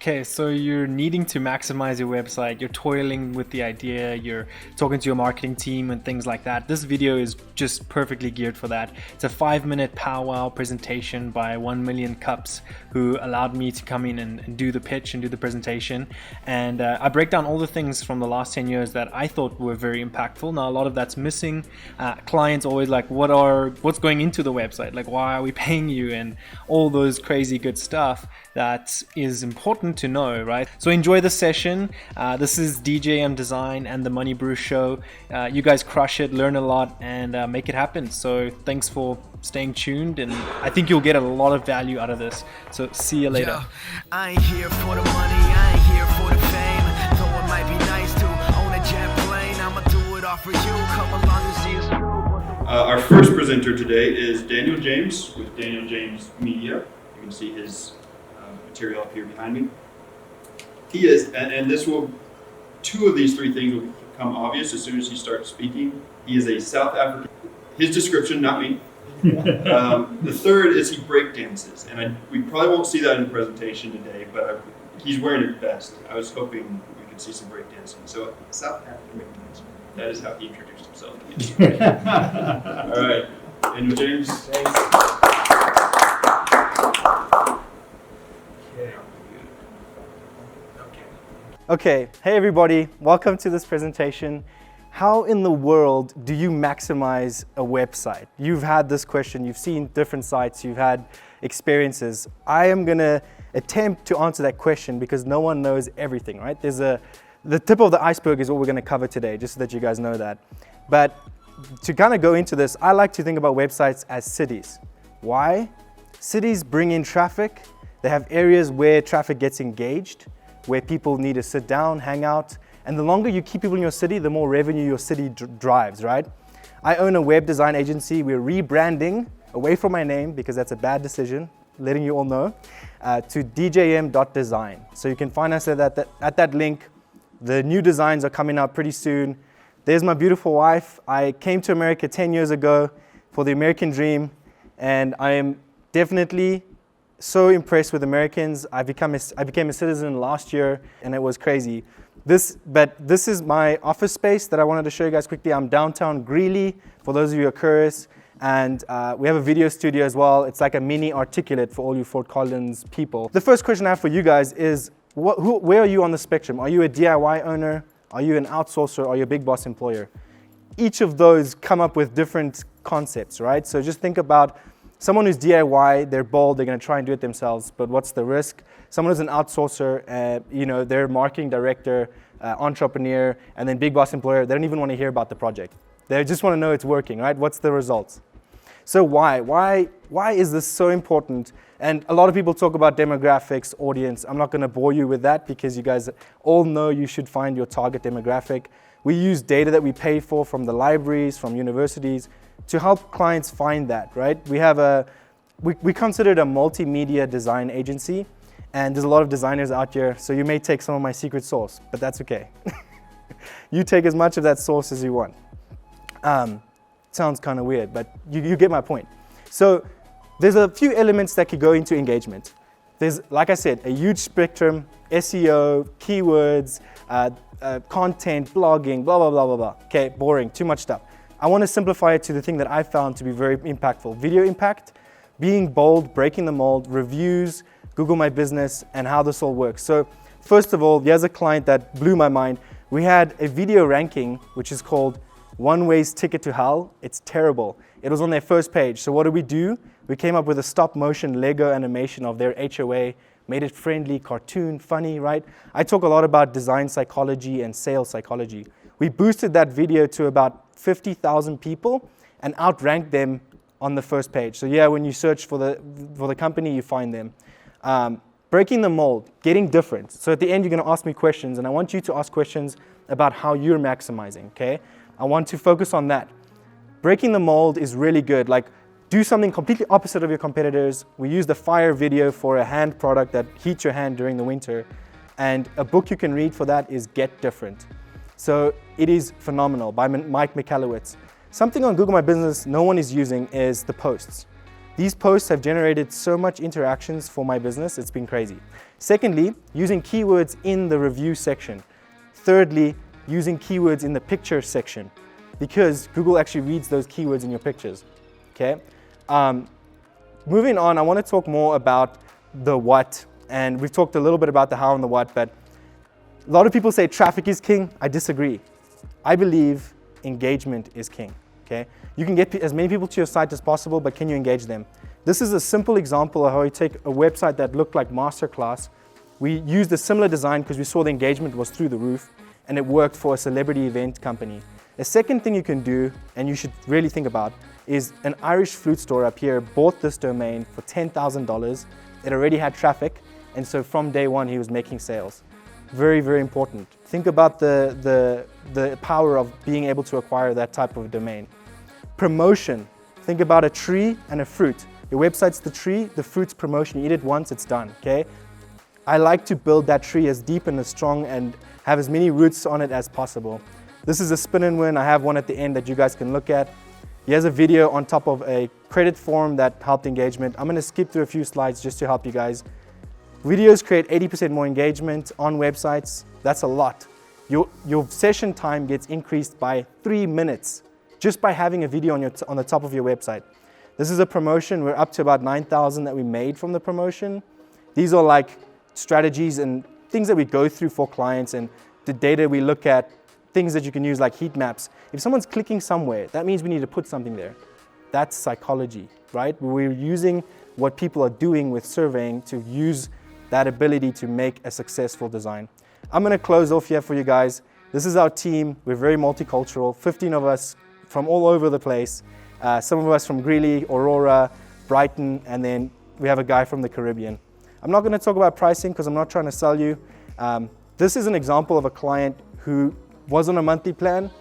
Okay, so you're needing to maximize your website, you're toiling with the idea, you're talking to your marketing team and things like that. This video is just perfectly geared for that. It's a 5-minute powwow presentation by 1 Million Cups, who allowed me to come in and do the pitch and do the presentation. And I break down all the things from the last 10 years that I thought were very impactful. Now, a lot of that's missing. Clients always like, what's going into the website? Like, why are we paying you? And all those crazy good stuff that is important to know, right? So enjoy the session. This is DJM.Design and the MoneyBru show. You guys crush it, learn a lot, and make it happen. So thanks for staying tuned, and I think you'll get a lot of value out of this. So see you later. Yo, I ain't here for the money, I ain't here for the fame. Though it might be nice to own a jet plane, I'ma do it all for you. Come along and see us. Our first presenter today is Daniël-James with Daniël-James Media. You can see his material up here behind me. He is, and two of these three things will become obvious as soon as he starts speaking. He is a South African. His description, not me. The third is he breakdances, and we probably won't see that in the presentation today, but he's wearing a vest. I was hoping we could see some breakdancing. So South African breakdancer. That is how he introduced himself. All right, Daniël-James. Thanks. Okay, hey everybody, welcome to this presentation. How in the world do you maximize a website? You've had this question, you've seen different sites, you've had experiences. I am gonna attempt to answer that question because no one knows everything, right? The tip of the iceberg is what we're gonna cover today, just so that you guys know that. But to kind of go into this, I like to think about websites as cities. Why? Cities bring in traffic. They have areas where traffic gets engaged, where people need to sit down, hang out. And the longer you keep people in your city, the more revenue your city drives, right? I own a web design agency. We're rebranding away from my name because that's a bad decision, letting you all know, to DJM.Design. So you can find us at that link. The new designs are coming out pretty soon. There's my beautiful wife. I came to America 10 years ago for the American dream, and I am definitely so impressed with Americans. I became a citizen last year, and it was crazy. But this is my office space that I wanted to show you guys quickly. I'm downtown Greeley, for those of you who are curious, and we have a video studio as well. It's like a mini Articulate for all you Fort Collins people. The first question I have for you guys is, where are you on the spectrum? Are you a DIY owner? Are you an outsourcer? Are you a big boss employer? Each of those come up with different concepts, right? So just think about someone who's DIY, they're bold, they're gonna try and do it themselves, but what's the risk? Someone who's an outsourcer, they're marketing director, entrepreneur, and then big boss employer, they don't even wanna hear about the project. They just wanna know it's working, right? What's the results? So why? Why is this so important? And a lot of people talk about demographics, audience. I'm not gonna bore you with that because you guys all know you should find your target demographic. We use data that we pay for from the libraries, from universities, to help clients find that, right? We consider it a multimedia design agency, and there's a lot of designers out here, so you may take some of my secret sauce, but that's okay. You take as much of that sauce as you want. Sounds kind of weird, but you get my point. So there's a few elements that could go into engagement. There's, like I said, a huge spectrum: SEO, keywords, content, blogging, blah, blah, blah, blah, blah. Okay, boring, too much stuff. I want to simplify it to the thing that I found to be very impactful. Video impact, being bold, breaking the mold, reviews, Google My Business, and how this all works. So first of all, here's a client that blew my mind. We had a video ranking, which is called One Way's Ticket to Hell. It's terrible. It was on their first page. So what did? We came up with a stop motion Lego animation of their HOA, made it friendly, cartoon, funny, right? I talk a lot about design psychology and sales psychology. We boosted that video to about 50,000 people and outranked them on the first page. So yeah, when you search for the company, you find them. Breaking the mold, getting different. So at the end, you're gonna ask me questions, and I want you to ask questions about how you're maximizing, okay? I want to focus on that. Breaking the mold is really good. Like, do something completely opposite of your competitors. We use the fire video for a hand product that heats your hand during the winter. And a book you can read for that is Get Different. So it is phenomenal, by Mike Michalowicz. Something on Google My Business no one is using is the posts. These posts have generated so much interactions for my business, it's been crazy. Secondly, using keywords in the review section. Thirdly, using keywords in the picture section, because Google actually reads those keywords in your pictures, okay? Moving on, I want to talk more about the what, and we've talked a little bit about the how and the what, but a lot of people say traffic is king. I disagree. I believe engagement is king, okay? You can get as many people to your site as possible, but can you engage them? This is a simple example of how you take a website that looked like masterclass. We used a similar design because we saw the engagement was through the roof, and it worked for a celebrity event company. The second thing you can do, and you should really think about, is an Irish flute store up here bought this domain for $10,000. It already had traffic, and so from day one he was making sales. Very, very important. Think about the power of being able to acquire that type of domain. Promotion. Think about a tree and a fruit. Your website's the tree, the fruit's promotion. You eat it once, it's done, okay? I like to build that tree as deep and as strong and have as many roots on it as possible. This is a spin and win. I have one at the end that you guys can look at. Here's a video on top of a credit form that helped engagement. I'm gonna skip through a few slides just to help you guys. Videos create 80% more engagement on websites. That's a lot. Your session time gets increased by 3 minutes just by having a video on the top of your website. This is a promotion. We're up to about 9,000 that we made from the promotion. These are like strategies and things that we go through for clients, and the data we look at, things that you can use like heat maps. If someone's clicking somewhere, that means we need to put something there. That's psychology, right? We're using what people are doing with surveying to use that ability to make a successful design. I'm gonna close off here for you guys. This is our team. We're very multicultural, 15 of us from all over the place. Some of us from Greeley, Aurora, Brighton, and then we have a guy from the Caribbean. I'm not gonna talk about pricing because I'm not trying to sell you. This is an example of a client who was on a monthly plan.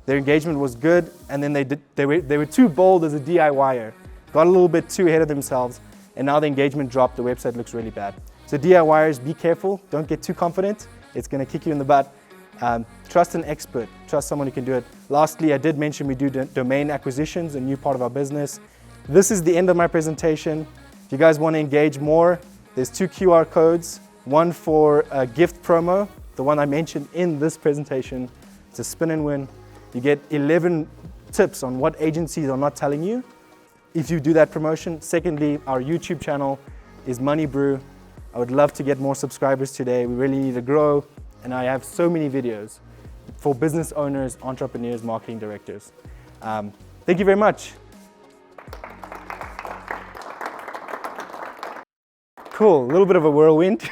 Their engagement was good, and then they were too bold as a DIYer, got a little bit too ahead of themselves, and now the engagement dropped. The website looks really bad. So DIYers, be careful. Don't get too confident. It's going to kick you in the butt. Trust an expert. Trust someone who can do it. Lastly, I did mention we do domain acquisitions, a new part of our business. This is the end of my presentation. If you guys want to engage more, there's 2 QR codes. One for a gift promo, the one I mentioned in this presentation. It's a spin and win. You get 11 tips on what agencies are not telling you if you do that promotion. Secondly, our YouTube channel is MoneyBru. I would love to get more subscribers today. We really need to grow, and I have so many videos for business owners, entrepreneurs, marketing directors. Thank you very much. Cool, a little bit of a whirlwind.